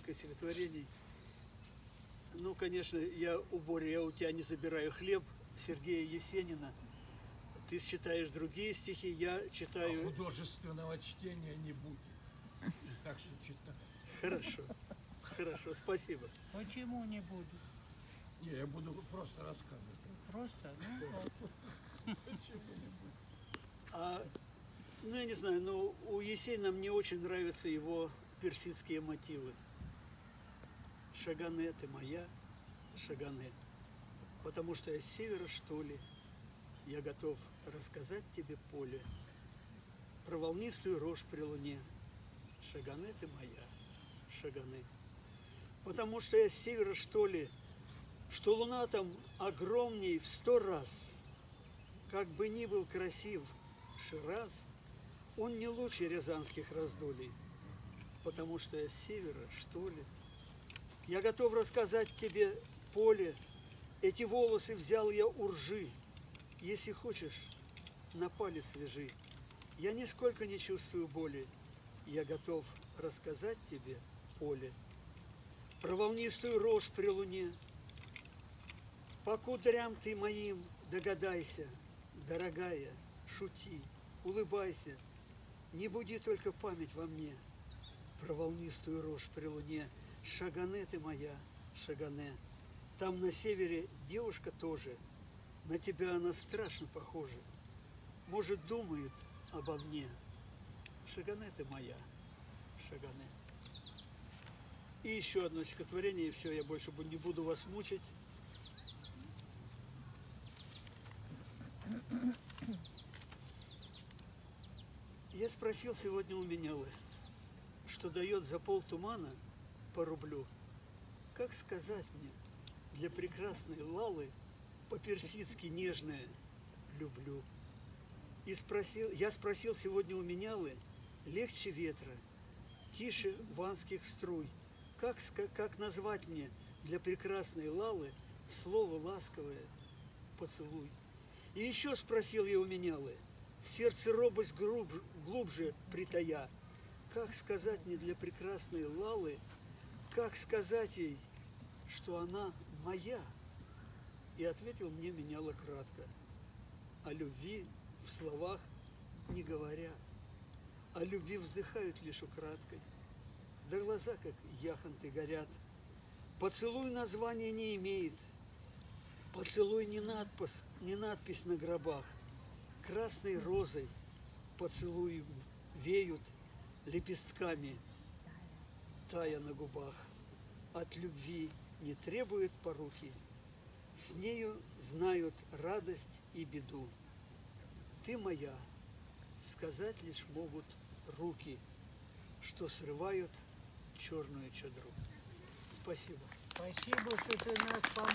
несколько стихотворений. Ну, конечно, я у тебя не забираю хлеб Сергея Есенина. Ты читаешь другие стихи, я читаю... А художественного чтения не будет. Так что читай. Хорошо, хорошо, спасибо. Почему не будет? Не, я буду просто рассказывать. Просто, ну вот. Почему не будет? Ну, я не знаю, но у Есенина мне очень нравятся его персидские мотивы. Шагане, ты моя, Шагане. Потому что я с севера, что ли, я готов рассказать тебе поле про волнистую рожь при луне. Шагане, ты моя, Шагане. Потому что я с севера, что ли, что луна там огромней в 100 раз. Как бы ни был красив Шираз, он не лучше рязанских раздолей. Потому что я с севера, что ли, я готов рассказать тебе поле. Эти волосы взял я у ржи. Если хочешь, на палец лежи. Я нисколько не чувствую боли. Я готов рассказать тебе поле про волнистую рожь при луне. По кудрям ты моим догадайся, дорогая, шути, улыбайся. Не буди только память во мне про волнистую рожь при луне. Шагане ты моя, Шагане. Там на севере девушка тоже. На тебя она страшно похожа. Может, думает обо мне. Шагане ты моя, Шагане. И еще одно стихотворение, и все, я больше не буду вас мучить. Я спросил сегодня у Менялы, что дает за полтумана по рублю. Как сказать мне для прекрасной Лалы по-персидски нежное люблю? И я спросил сегодня у Менялы, легче ветра, тише ванских струй. Как назвать мне для прекрасной Лалы слово ласковое поцелуй? И еще спросил я у Менялы, в сердце робость глубже притая, как сказать мне для прекрасной Лалы, как сказать ей, что она моя? И ответил мне Меняла кратко, о любви в словах не говорят, о любви вздыхают лишь украдкой, да глаза, как яхонты, горят. Поцелуй названия не имеет, поцелуй не надпись на гробах, красной розой поцелуй веют лепестками, тая на губах. От любви не требует порухи, с нею знают радость и беду. Ты моя, сказать лишь могут руки, что срывают черную чадру. Спасибо. Спасибо, что ты нас помог.